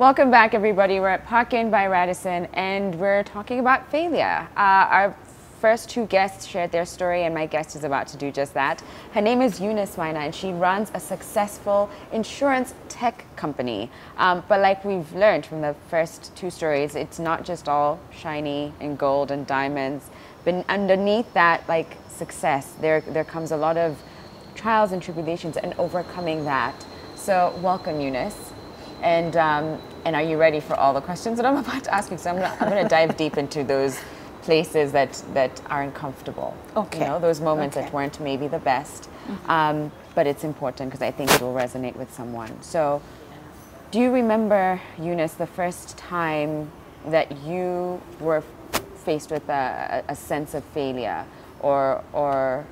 Welcome back, everybody. We're at Park Inn by Radisson, and we're talking about failure. Our first two guests shared their story, and my guest is about to do just that. Her name is Eunices, and she runs a successful insurance tech company. But like we've learned from the first two stories, it's not just all shiny and gold and diamonds. But underneath that, like success, there comes a lot of trials and tribulations and overcoming that. So welcome, Eunices. And are you ready for all the questions that I'm about to ask you? So I'm gonna dive deep into those places that are uncomfortable. Okay. You know, those moments that weren't maybe the best. But it's important because I think it will resonate with someone. So do you remember, Eunices, the first time that you were faced with a sense of failure or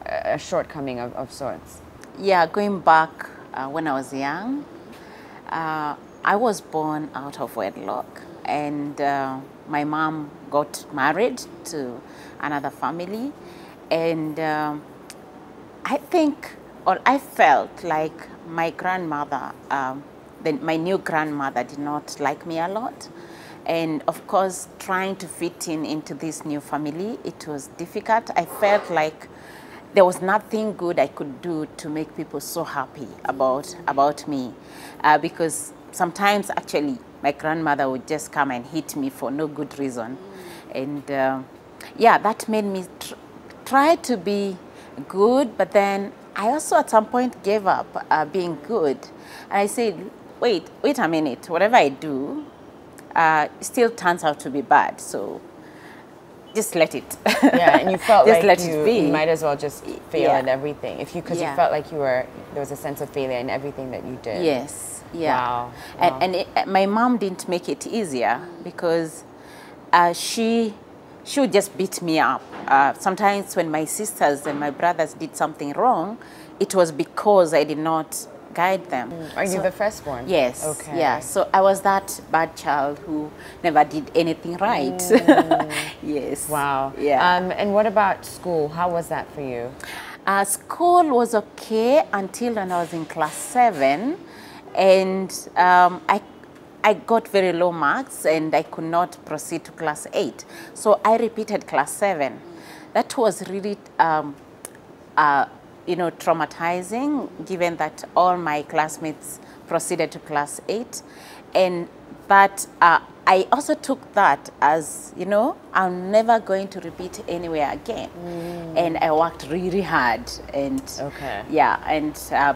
a shortcoming of sorts? Yeah, going back when I was young, I was born out of wedlock, and my mom got married to another family, and I think, or I felt like my grandmother, my new grandmother, did not like me a lot. And of course, trying to fit into this new family, it was difficult. I felt like there was nothing good I could do to make people so happy about me, because sometimes actually my grandmother would just come and hit me for no good reason. And yeah, that made me try to be good, but then I also at some point gave up being good. And I said, wait a minute, whatever I do still turns out to be bad, so just let it. Yeah, and you felt just like let it be. You might as well just fail at everything, because you felt like there was a sense of failure in everything that you did. Yes, yeah. Wow. And my mom didn't make it easier, because she would just beat me up. Sometimes when my sisters and my brothers did something wrong, it was because I did not guide them. Are you the firstborn? Yes. Okay. Yeah. So I was that bad child who never did anything right. Yes. Wow. Yeah. And what about school? How was that for you? School was okay until when I was in class 7, and I got very low marks and I could not proceed to class 8. So I repeated class 7. That was really traumatizing, given that all my classmates proceeded to class 8. And that I also took that as, I'm never going to repeat anywhere again. And I worked really hard, and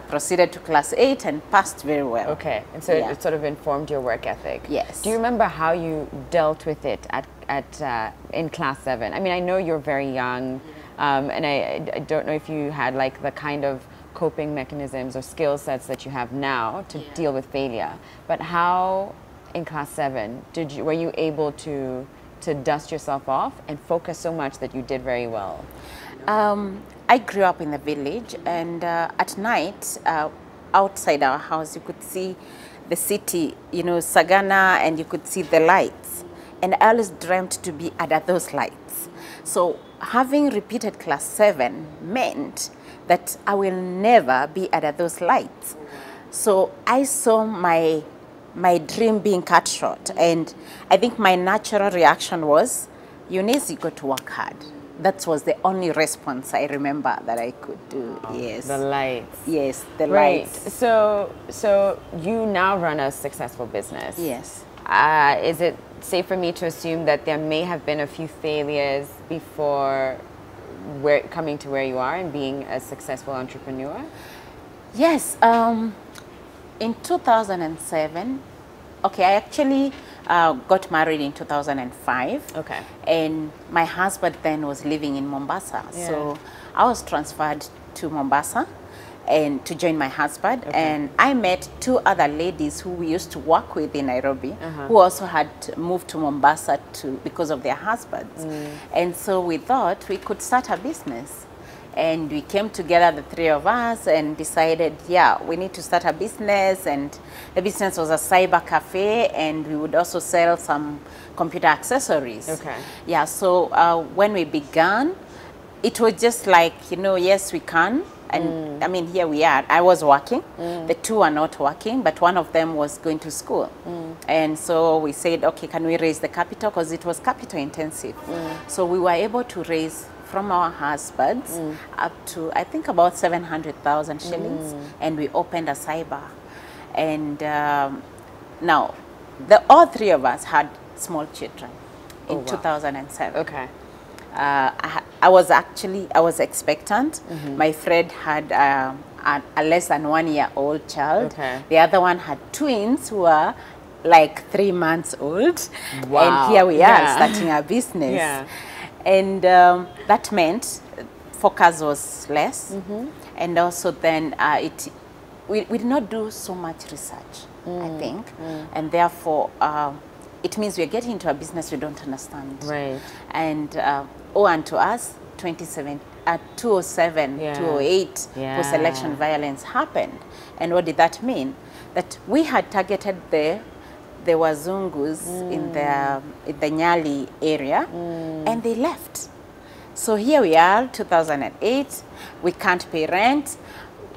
proceeded to class 8 and passed very well. Okay, and so it sort of informed your work ethic. Yes. Do you remember how you dealt with it in class 7? I mean, I know you're very young. And I don't know if you had like the kind of coping mechanisms or skill sets that you have now to deal with failure. But how, in class 7, were you able to dust yourself off and focus so much that you did very well? I grew up in the village, and at night, outside our house, you could see the city, Sagana, and you could see the lights. And I always dreamt to be under those lights. So having repeated class 7 meant that I will never be under those lights. So I saw my dream being cut short, and I think my natural reaction was, Eunices, you got to work hard. That was the only response I remember that I could do. Yes. The lights. Yes, the lights. lights. So you now run a successful business. Yes. Is it safe for me to assume that there may have been a few failures before coming to where you are and being a successful entrepreneur? Yes. In 2007, I actually got married in 2005. Okay. And my husband then was living in Mombasa. Yeah. So I was transferred to Mombasa and to join my husband. Okay. And I met 2 other ladies who we used to work with in Nairobi, who also had moved to Mombasa because of their husbands. And so we thought we could start a business. And we came together, the 3 of us, and decided, we need to start a business. And the business was a cyber cafe, and we would also sell some computer accessories. Okay. Yeah, so when we began, it was just like, yes, we can. And I mean, here we are. I was working. The two are not working, but one of them was going to school. And so we said, okay, can we raise the capital? Because it was capital intensive. So we were able to raise from our husbands up to, I think, about 700,000 shillings. And we opened a cyber. And now, all three of us had small children in 2007. Okay. I was expectant. My friend had a less than 1 year old child. Okay. The other one had twins who were like 3 months old. Wow. And here we are starting our business. Yeah. And that meant focus was less. And also then we did not do so much research, I think. And therefore, it means we're getting into a business we don't understand. Right. And and to us, 207, 208, post-election violence happened. And what did that mean? That we had targeted the Wazungus in the Nyali area, and they left. So here we are, 2008, we can't pay rent,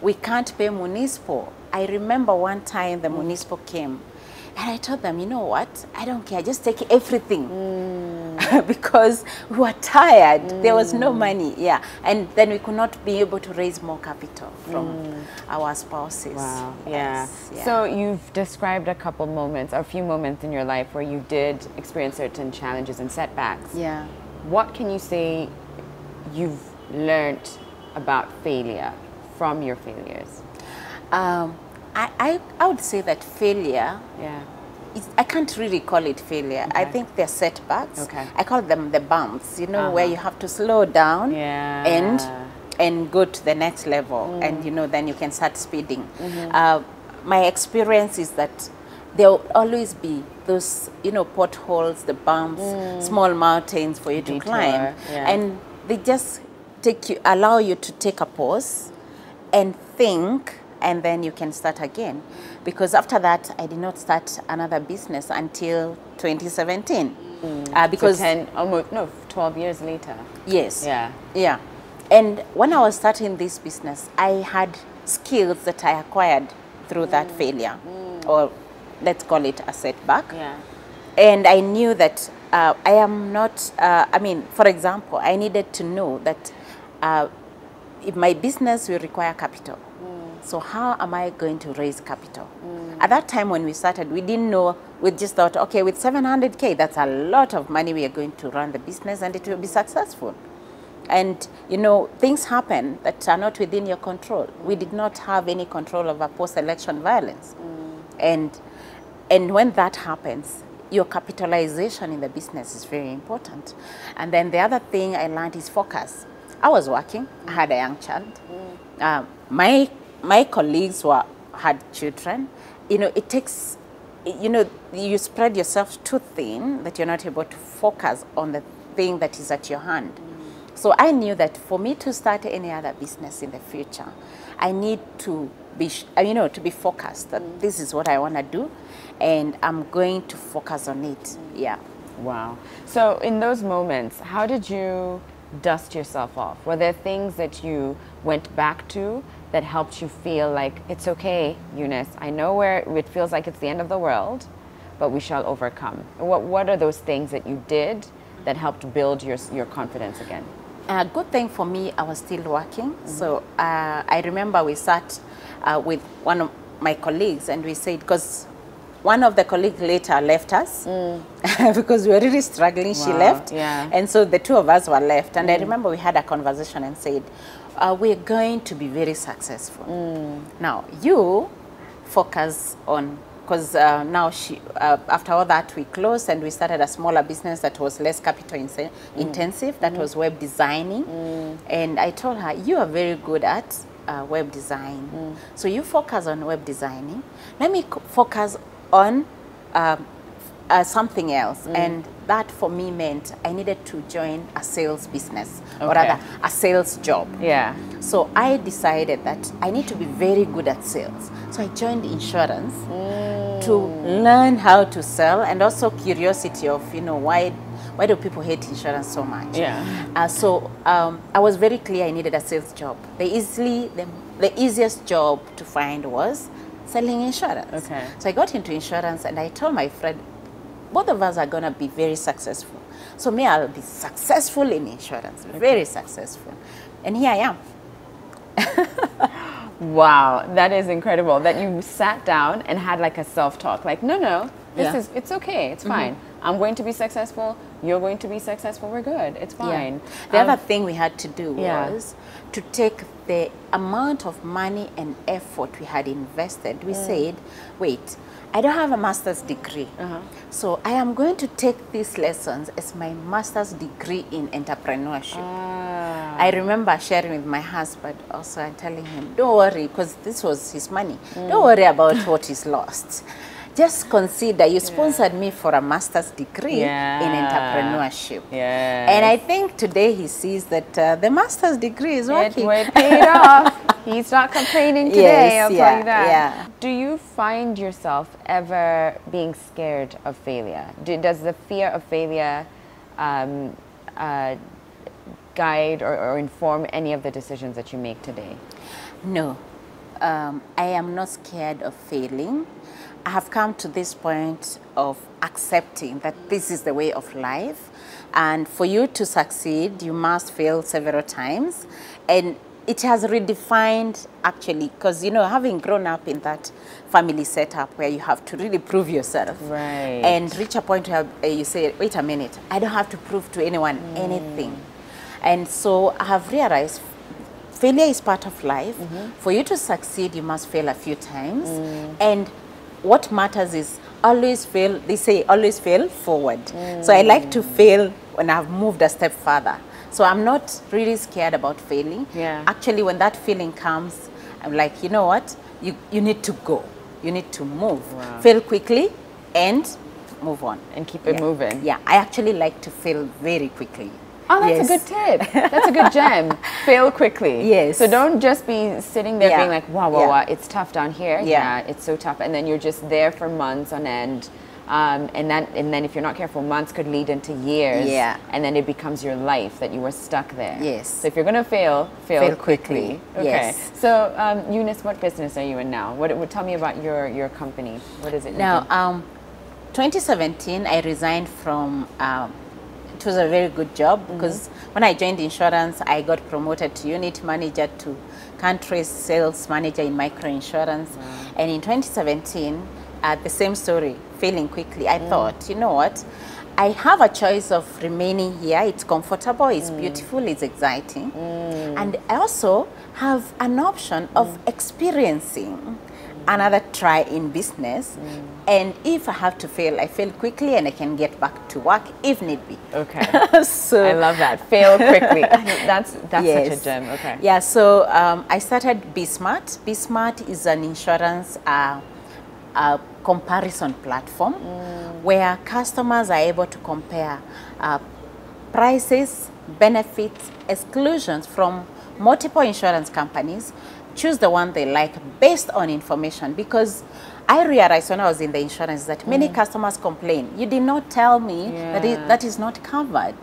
we can't pay municipal. I remember one time the municipal came, and I told them, you know what, I don't care, just take everything. Because we were tired, there was no money, and then we could not be able to raise more capital from our spouses. Wow, Yes, So you've described a couple moments, a few moments in your life where you did experience certain challenges and setbacks. Yeah. What can you say you've learned about failure from your failures? I would say that failure, I can't really call it failure. I think they're setbacks. I call them the bumps, you know, where you have to slow down and go to the next level. And, you know, then you can start speeding. My experience is that there will always be those, you know, potholes, the bumps, small mountains for you to climb. And they just allow you to take a pause and think, and then you can start again. Because after that, I did not start another business until 2017. Because so 12 years later. Yes. Yeah. And when I was starting this business, I had skills that I acquired through that failure, or let's call it a setback. And I knew that I am not, I mean, for example, I needed to know that if my business will require capital. So how am I going to raise capital? At that time when we started, we didn't know, we just thought, okay, with 700K, that's a lot of money we are going to run the business and it will be successful. And, you know, things happen that are not within your control. We did not have any control over post-election violence. And when that happens, your capitalization in the business is very important. And then the other thing I learned is focus. I was working, I had a young child. My colleagues had children. You know, it takes, you know, you spread yourself too thin that you're not able to focus on the thing that is at your hand. So I knew that for me to start any other business in the future, I need to be, you know, to be focused that this is what I want to do, and I'm going to focus on it. Wow. So in those moments, how did you dust yourself off? Were there things that you went back to that helped you feel like, it's okay, Eunice, I know where it feels like it's the end of the world, but we shall overcome? What are those things that you did that helped build your confidence again? A good thing for me, I was still working. So I remember we sat with one of my colleagues and we said, because one of the colleagues later left us because we were really struggling. She left. And so the two of us were left. And I remember we had a conversation and said, we're going to be very successful. Now, you focus on, because now after all that, we closed and we started a smaller business that was less capital intensive, that was web designing. And I told her, you are very good at web design. So you focus on web designing. Let me focus on something else. And that for me meant I needed to join a sales business, or rather a sales job. So I decided that I need to be very good at sales. So I joined insurance to learn how to sell, and also curiosity of, you know, what Why do people hate insurance so much? Yeah. So I was very clear I needed a sales job. The easiest job to find was selling insurance. Okay. So I got into insurance, and I told my friend, both of us are going to be very successful. So me, I'll be successful in insurance, very successful. And here I am. Wow, that is incredible that you sat down and had like a self-talk, like, no, it's okay, it's fine. I'm going to be successful, you're going to be successful, we're good, it's fine. The other thing we had to do was to take the amount of money and effort we had invested. We said, wait, I don't have a master's degree, so I am going to take these lessons as my master's degree in entrepreneurship. I remember sharing with my husband also and telling him, don't worry, because this was his money. Don't worry about what is lost. Just consider you sponsored me for a master's degree in entrepreneurship. And I think today he sees that the master's degree is working. It paid off. He's not complaining today, I'll tell you that. Do you find yourself ever being scared of failure? Does the fear of failure guide or inform any of the decisions that you make today? No. I am not scared of failing. I have come to this point of accepting that this is the way of life, and for you to succeed you must fail several times. And it has redefined, actually, because having grown up in that family setup where you have to really prove yourself and reach a point where you say, wait a minute, I don't have to prove to anyone anything. And so I have realized failure is part of life. For you to succeed, you must fail a few times. And what matters is always fail. They say always fail forward. So I like to fail when I've moved a step further. So I'm not really scared about failing. Actually, when that feeling comes, I'm like, you know what? You need to go. You need to move. Fail quickly and move on. And keep it moving. Yeah, I actually like to fail very quickly. Oh, that's a good tip. That's a good gem. Fail quickly. Yes. So don't just be sitting there being like, wow, it's tough down here. Yeah, it's so tough. And then you're just there for months on end. And then if you're not careful, months could lead into years. And then it becomes your life that you were stuck there. Yes. So if you're going to fail quickly. Okay. Yes. So Eunice, what business are you in now? Tell me about your company. What is it? Now, 2017, I resigned from... it was a very good job because when I joined insurance, I got promoted to unit manager to country sales manager in microinsurance. And in 2017, the same story, failing quickly. I thought, you know what? I have a choice of remaining here. It's comfortable, it's beautiful, it's exciting. And I also have an option of experiencing another try in business. And if I have to fail, I fail quickly and I can get back to work if need be. Okay. So I love that. Fail quickly. That's such a gem. Okay. Yeah, so I started Be Smart. Be Smart is an insurance comparison platform where customers are able to compare prices, benefits, exclusions from multiple insurance companies, choose the one they like based on information. Because I realized when I was in the insurance that many customers complain, you did not tell me that that is not covered.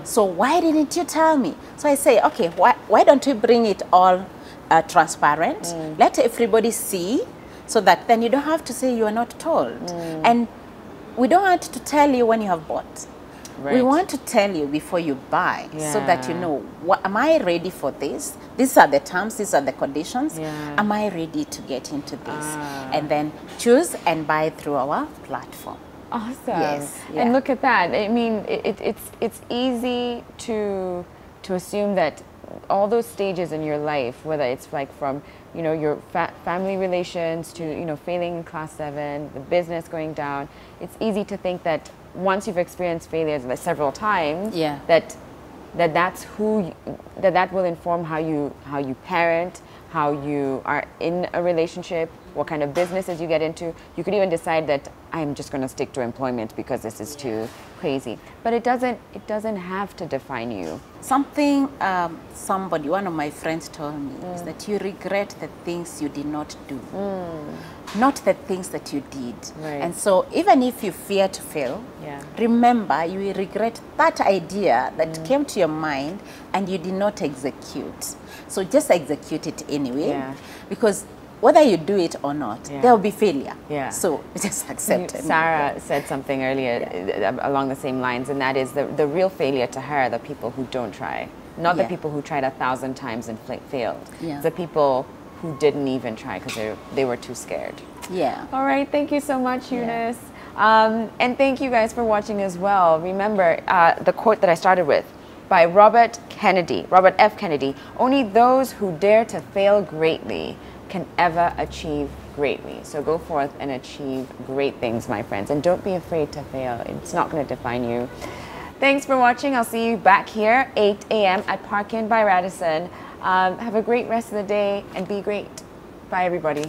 So why didn't you tell me? So I say, okay, why don't we bring it all transparent? Let everybody see, so that then you don't have to say you are not told. And we don't want to tell you when you have bought. We want to tell you before you buy, so that you know, am I ready for this? These are the terms, these are the conditions. Am I ready to get into this? And then choose and buy through our platform. Awesome. Yes. And look at that. I mean, it's easy to assume that all those stages in your life, whether it's like from your family relations to failing in class 7, the business going down, it's easy to think that once you've experienced failures several times, that will inform how you parent, how you are in a relationship, what kind of businesses you get into. You could even decide that I'm just going to stick to employment because this is too crazy. But it doesn't have to define you. Something one of my friends told me is that you regret the things you did not do, not the things that you did. Right. And so even if you fear to fail, remember you will regret that idea that came to your mind and you did not execute. So just execute it anyway, because whether you do it or not, there will be failure. So just accept it. Sarah said something earlier along the same lines, and that is the real failure to her are the people who don't try. Not the people who tried 1,000 times and failed. The people who didn't even try because they were too scared. All right, thank you so much, Eunice. And thank you guys for watching as well. Remember the quote that I started with by Robert F. Kennedy, only those who dare to fail greatly can ever achieve greatly. So go forth and achieve great things, my friends. And don't be afraid to fail. It's not going to define you. Thanks for watching. I'll see you back here, 8 a.m. at Park Inn by Radisson. Have a great rest of the day and be great. Bye, everybody.